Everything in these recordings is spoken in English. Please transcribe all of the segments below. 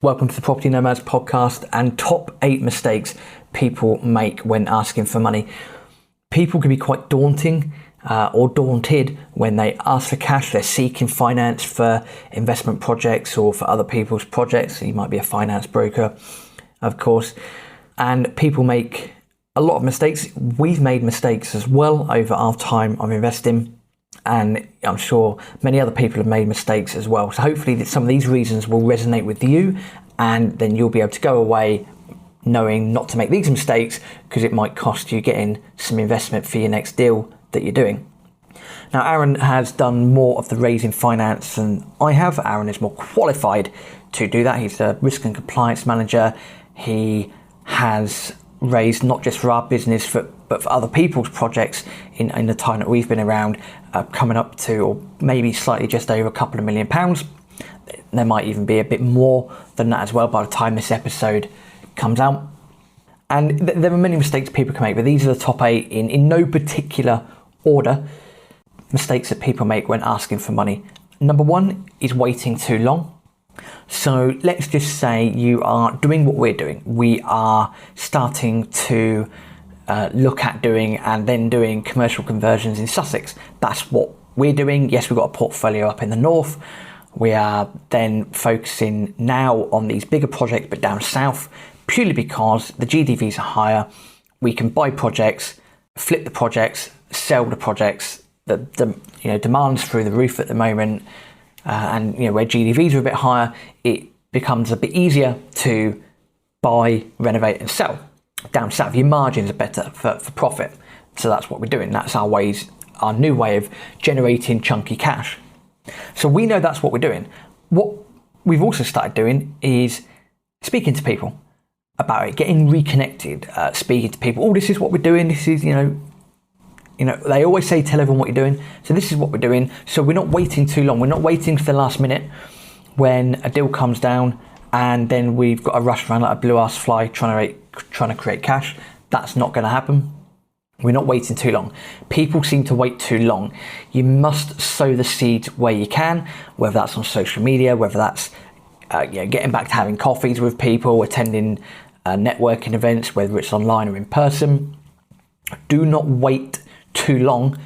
Welcome to the Property Nomads Podcast and top 8 mistakes people make when asking for money. People can be quite daunting or daunted when they ask for cash. They're seeking finance for investment projects or for other people's projects. You might be a finance broker, of course. And people make a lot of mistakes. We've made mistakes as well over our time of investing. And I'm sure many other people have made mistakes as well. So hopefully some of these reasons will resonate with you, and then you'll be able to go away knowing not to make these mistakes, because it might cost you getting some investment for your next deal that you're doing. Now, Aaron has done more of the raising finance than I have. Aaron is more qualified to do that. He's the risk and compliance manager. He has raised not just for our business, but for other people's projects in the time that we've been around, coming up to, or maybe slightly just over £2 million. There might even be a bit more than that as well by the time this episode comes out. And there are many mistakes people can make, but these are the top 8 in no particular order. Mistakes that people make when asking for money. Number 1 is waiting too long. So let's just say you are doing what we're doing. We are starting to look at doing and then doing commercial conversions in Sussex. That's what we're doing. Yes, we've got a portfolio up in the north. We are then focusing now on these bigger projects, but down south, purely because the GDVs are higher. We can buy projects, flip the projects, sell the projects. The demand's through the roof at the moment. And where GDVs are a bit higher, it becomes a bit easier to buy, renovate and sell. Down south, your margins are better for profit. So that's what we're doing. That's our new way of generating chunky cash. So we know that's what we're doing. What we've also started doing is speaking to people about it, getting reconnected, speaking to people. Oh, this is what we're doing. This is, they always say, tell everyone what you're doing. So this is what we're doing. So we're not waiting too long. We're not waiting for the last minute when a deal comes down and then we've got to rush around like a blue ass fly trying to create cash. That's not going to happen. We're not waiting too long. People seem to wait too long. You must sow the seeds where you can, whether that's on social media, whether that's getting back to having coffees with people, attending networking events, whether it's online or in person. Do not wait too long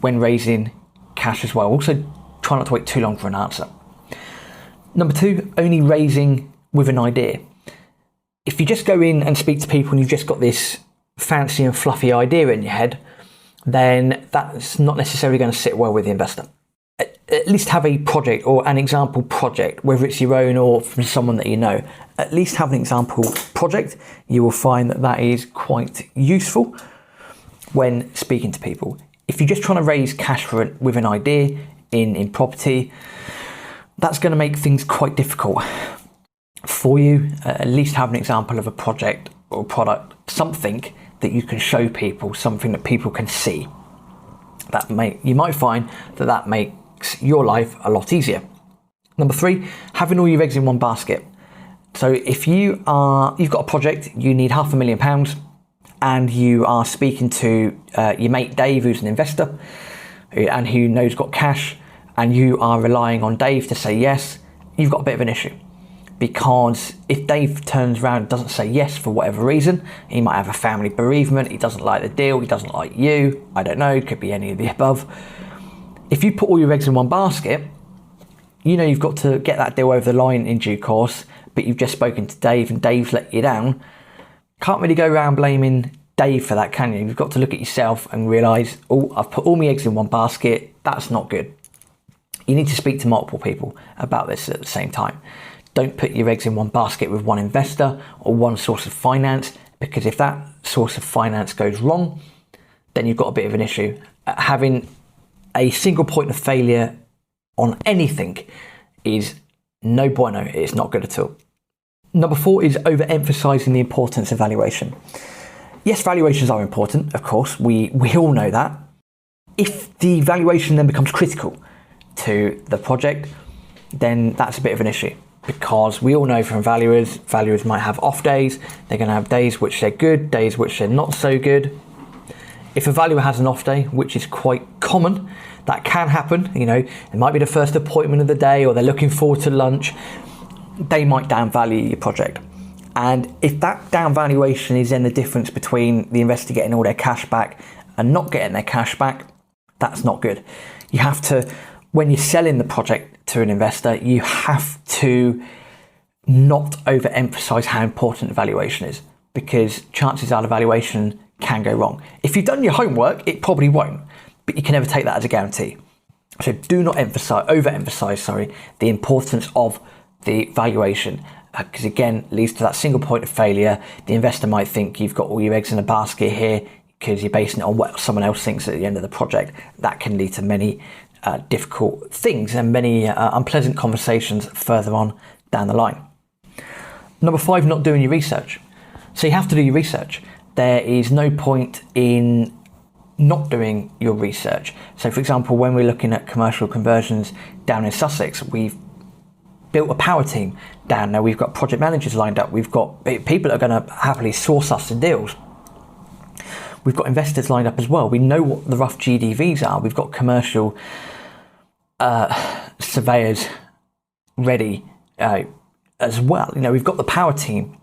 when raising cash as well. Also, try not to wait too long for an answer. Number 2, only raising with an idea. If you just go in and speak to people and you've just got this fancy and fluffy idea in your head, then that's not necessarily going to sit well with the investor. At least have a project or an example project, whether it's your own or from someone that you know. At least have an example project. You will find that is quite useful when speaking to people. If you're just trying to raise cash with an idea in property, that's going to make things quite difficult for you. At least have an example of a project or product, something that you can show people, something that people can see. You might find that makes your life a lot easier. Number 3, having all your eggs in one basket. So if you've got a project, you need £500,000, and you are speaking to your mate Dave, who's an investor and who knows got cash, and you are relying on Dave to say yes, you've got a bit of an issue. Because if Dave turns around and doesn't say yes for whatever reason, he might have a family bereavement, he doesn't like the deal, he doesn't like you, I don't know, could be any of the above. If you put all your eggs in one basket, you've got to get that deal over the line in due course, but you've just spoken to Dave and Dave's let you down. Can't really go around blaming Dave for that, can you? You've got to look at yourself and realise, I've put all my eggs in one basket, that's not good. You need to speak to multiple people about this at the same time. Don't put your eggs in one basket with one investor or one source of finance, because if that source of finance goes wrong, then you've got a bit of an issue. Having a single point of failure on anything is no bueno. It's not good at all. Number 4 is overemphasizing the importance of valuation. Yes, valuations are important, of course. We all know that. If the valuation then becomes critical to the project, then that's a bit of an issue. Because we all know from valuers might have off days. They're going to have days which they're good, days which they're not so good. If a valuer has an off day, which is quite common, that can happen. It might be the first appointment of the day, or they're looking forward to lunch. they might downvalue your project. And if that down valuation is then the difference between the investor getting all their cash back and not getting their cash back, that's not good. You have to, when you're selling the project to an investor, you have to not overemphasize how important the valuation is, because chances are the valuation can go wrong. If you've done your homework, it probably won't, but you can never take that as a guarantee. So do not overemphasize the importance of the valuation, because again, leads to that single point of failure. The investor might think you've got all your eggs in a basket here because you're basing it on what someone else thinks at the end of the project. That can lead to many difficult things and many unpleasant conversations further on down the line. Number 5, not doing your research. So you have to do your research. There is no point in not doing your research. So for example, when we're looking at commercial conversions down in Sussex, we've built a power team down there. We've got project managers lined up. We've got people that are going to happily source us the deals. We've got investors lined up as well. We know what the rough GDVs are. We've got commercial surveyors ready as well. We've got the power team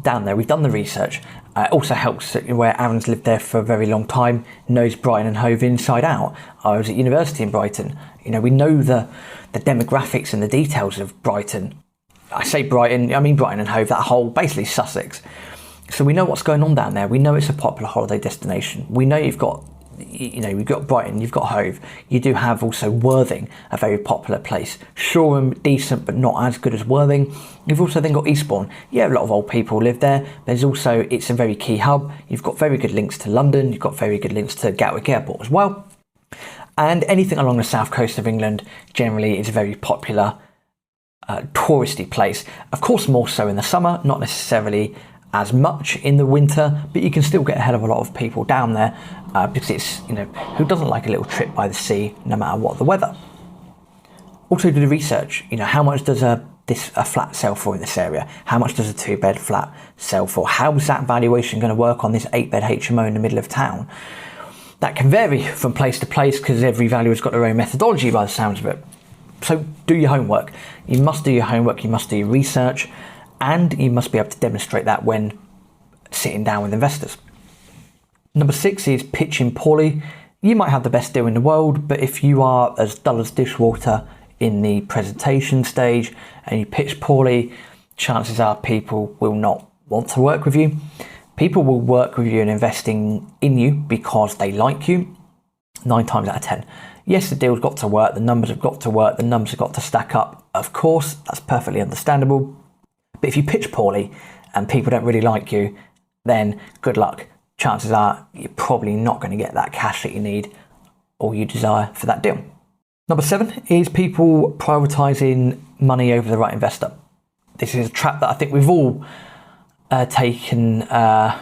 down there. We've done the research. It also helps where Aaron's lived there for a very long time, knows Brighton and Hove inside out. I was at university in Brighton. We know the demographics and the details of Brighton. I say Brighton, I mean Brighton and Hove, that whole, basically Sussex. So we know what's going on down there. We know it's a popular holiday destination. We know you've got Brighton, you've got Hove. You do have also Worthing, a very popular place. Shoreham, decent, but not as good as Worthing. You've also then got Eastbourne. Yeah, a lot of old people live there. There's also, it's a very key hub. You've got very good links to London. You've got very good links to Gatwick Airport as well. And anything along the south coast of England generally is a very popular touristy place. Of course, more so in the summer, not necessarily as much in the winter, but you can still get a hell of a lot of people down there because it's, who doesn't like a little trip by the sea no matter what the weather. Also do the research. How much does a flat sell for in this area? How much does a 2-bed flat sell for? How's that valuation going to work on this 8-bed HMO in the middle of town? That can vary from place to place because every valuer's got their own methodology by the sounds of it. So do your homework. You must do your homework, you must do your research, and you must be able to demonstrate that when sitting down with investors. Number 6 is pitching poorly. You might have the best deal in the world, but if you are as dull as dishwater in the presentation stage and you pitch poorly, chances are people will not want to work with you. People will work with you and investing in you because they like you, 9 times out of 10. Yes, the deal's got to work, the numbers have got to work, the numbers have got to stack up. Of course, that's perfectly understandable. But if you pitch poorly and people don't really like you, then good luck. Chances are you're probably not going to get that cash that you need or you desire for that deal. Number 7 is people prioritising money over the right investor. This is a trap that I think we've all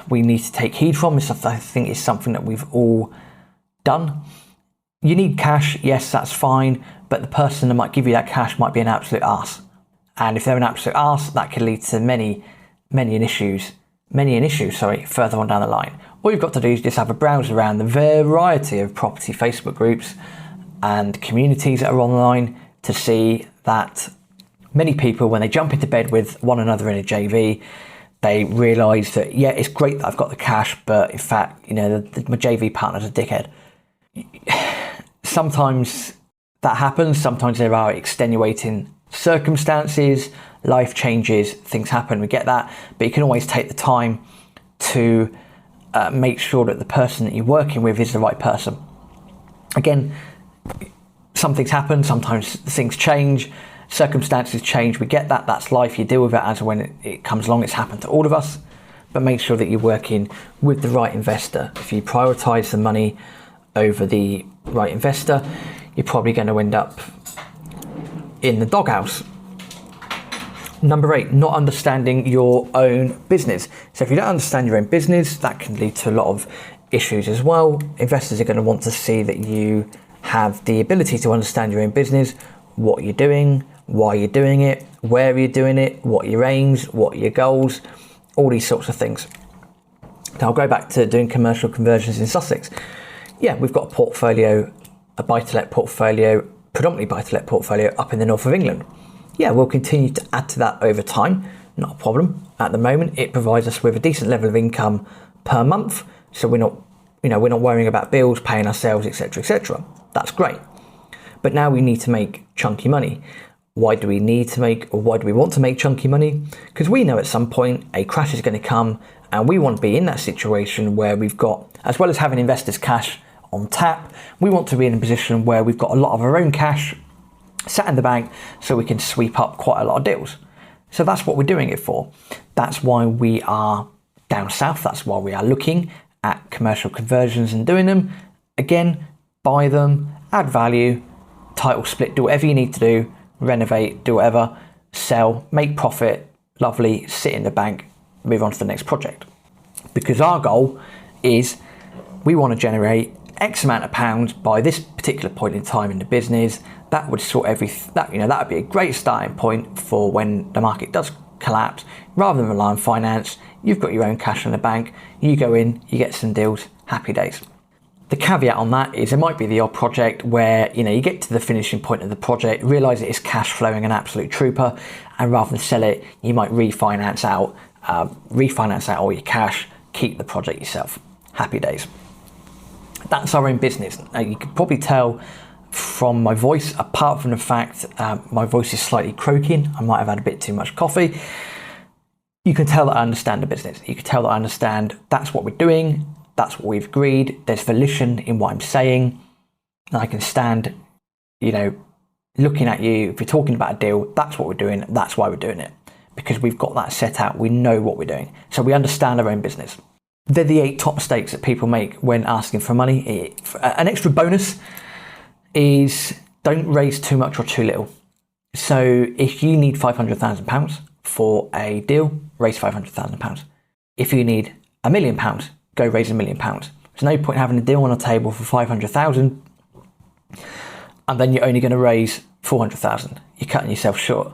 we need to take heed from. I think it's something that we've all done. You need cash, yes, that's fine, but the person that might give you that cash might be an absolute arse. And if they're an absolute arse, that can lead to many issues further on down the line. All you've got to do is just have a browse around the variety of property Facebook groups and communities that are online to see that many people, when they jump into bed with one another in a JV, they realise that, yeah, it's great that I've got the cash, but in fact, my JV partner's a dickhead. Sometimes that happens. Sometimes there are extenuating circumstances, life changes, things happen, we get that, but you can always take the time to make sure that the person that you're working with is the right person. Again, some things happen, sometimes things change, circumstances change, we get that, that's life, you deal with it as when it comes along. It's happened to all of us, but make sure that you're working with the right investor. If you prioritise the money over the right investor, you're probably going to end up in the doghouse. Number 8, not understanding your own business. So if you don't understand your own business, that can lead to a lot of issues as well. Investors are going to want to see that you have the ability to understand your own business, what you're doing, why you're doing it, where you're doing it, what are your aims, what are your goals, all these sorts of things. Now I'll go back to doing commercial conversions in Sussex. Yeah, we've got a portfolio, a buy-to-let portfolio, predominantly buy-to-let portfolio up in the north of England. Yeah, we'll continue to add to that over time. Not a problem. At the moment, it provides us with a decent level of income per month. So we're not worrying about bills, paying ourselves, etc., etc. That's great. But now we need to make chunky money. Why do we want to make chunky money? Because we know at some point a crash is going to come, and we want to be in that situation where we've got, as well as having investors' cash on tap, we want to be in a position where we've got a lot of our own cash sat in the bank so we can sweep up quite a lot of deals. So that's what we're doing it for. That's why we are down south. That's why we are looking at commercial conversions and doing them. Again, buy them, add value, title split, do whatever you need to do, renovate, do whatever, sell, make profit, lovely, sit in the bank, move on to the next project. Because our goal is we want to generate X amount of pounds by this particular point in time in the business. That would that would be a great starting point for when the market does collapse. Rather than rely on finance, you've got your own cash in the bank, you go in, you get some deals, happy days. The caveat on that is there might be the odd project where you get to the finishing point of the project, realise it is cash flowing an absolute trooper, and rather than sell it, you might refinance out all your cash, keep the project yourself. Happy days. That's our own business. Now, you can probably tell from my voice, apart from the fact my voice is slightly croaking, I might have had a bit too much coffee. You can tell that I understand the business. You can tell that I understand that's what we're doing, that's what we've agreed, there's volition in what I'm saying, and I can stand, looking at you, if you're talking about a deal, that's what we're doing, that's why we're doing it. Because we've got that set out, we know what we're doing. So we understand our own business. They're the 8 top mistakes that people make when asking for money. An extra bonus is don't raise too much or too little. So if you need £500,000 for a deal, raise £500,000. If you need £1 million, go raise £1 million. There's no point having a deal on a table for 500,000 and then you're only going to raise 400,000. You're cutting yourself short.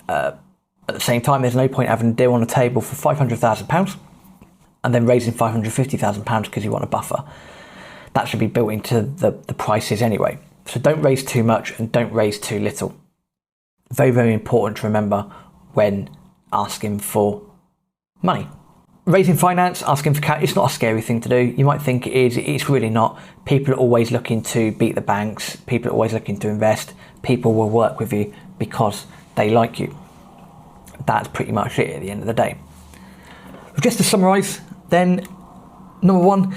At the same time, there's no point having a deal on a table for £500,000 and then raising £550,000 because you want a buffer. That should be built into the prices anyway. So don't raise too much and don't raise too little. Very, very important to remember when asking for money. Raising finance, asking for cash, it's not a scary thing to do. You might think it is, it's really not. People are always looking to beat the banks. People are always looking to invest. People will work with you because they like you. That's pretty much it at the end of the day. Just to summarise, then, number 1,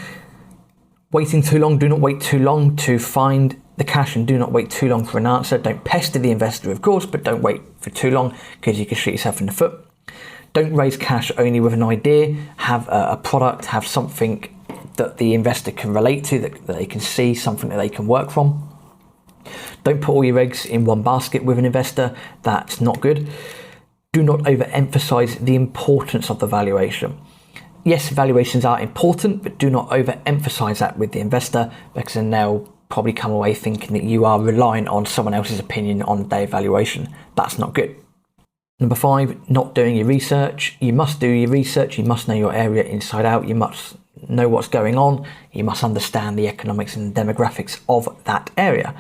waiting too long. Do not wait too long to find the cash and do not wait too long for an answer. Don't pester the investor, of course, but don't wait for too long because you can shoot yourself in the foot. Don't raise cash only with an idea. Have a product, have something that the investor can relate to, that they can see, something that they can work from. Don't put all your eggs in one basket with an investor. That's not good. Do not overemphasize the importance of the valuation. Yes, valuations are important, but do not overemphasize that with the investor because then they'll probably come away thinking that you are relying on someone else's opinion on their valuation. That's not good. Number 5, not doing your research. You must do your research. You must know your area inside out. You must know what's going on. You must understand the economics and demographics of that area.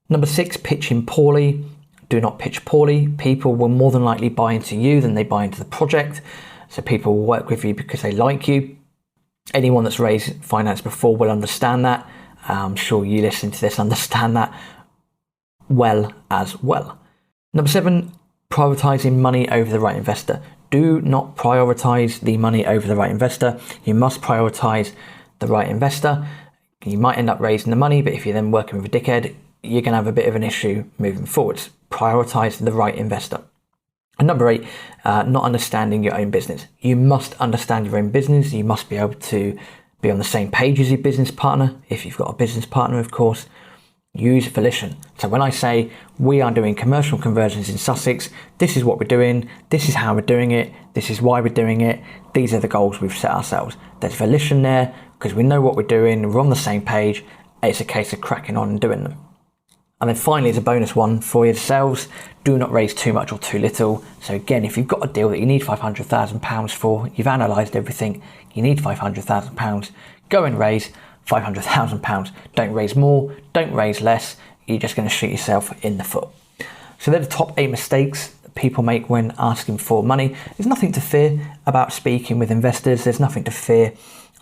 Number 6, pitching poorly. Do not pitch poorly. People will more than likely buy into you than they buy into the project. So people will work with you because they like you. Anyone that's raised finance before will understand that. I'm sure you listening to this understand that well as well. Number 7, prioritizing money over the right investor. Do not prioritize the money over the right investor. You must prioritize the right investor. You might end up raising the money, but if you're then working with a dickhead, you're going to have a bit of an issue moving forwards. Prioritize the right investor. And number 8, not understanding your own business. You must understand your own business. You must be able to be on the same page as your business partner. If you've got a business partner, of course, use volition. So when I say we are doing commercial conversions in Sussex, this is what we're doing. This is how we're doing it. This is why we're doing it. These are the goals we've set ourselves. There's volition there because we know what we're doing. We're on the same page. It's a case of cracking on and doing them. And then finally, as a bonus one for yourselves, do not raise too much or too little. So again, if you've got a deal that you need £500,000 for, you've analysed everything, you need £500,000, go and raise £500,000. Don't raise more, don't raise less. You're just going to shoot yourself in the foot. So they're the top 8 mistakes people make when asking for money. There's nothing to fear about speaking with investors. There's nothing to fear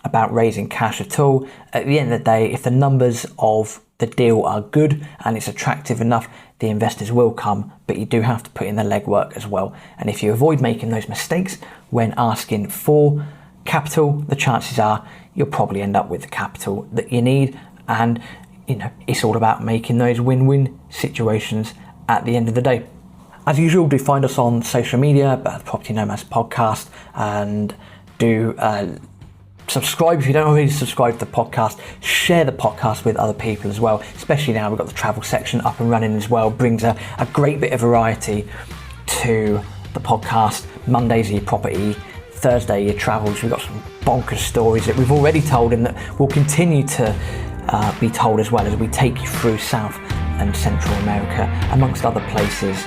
about raising cash at all. At the end of the day, if the numbers of the deal are good and it's attractive enough, the investors will come, but you do have to put in the legwork as well. And if you avoid making those mistakes when asking for capital, the chances are you'll probably end up with the capital that you need. And it's all about making those win-win situations at the end of the day. As usual, do find us on social media, the Property Nomads Podcast, and do subscribe if you don't already subscribe to the podcast. Share the podcast with other people as well, especially now we've got the travel section up and running as well. Brings a great bit of variety to the podcast. Mondays are your property, Thursday your travels. We've got some bonkers stories that we've already told and that will continue to be told as well as we take you through South and Central America, amongst other places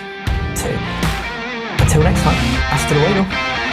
too. Until next time, hasta luego.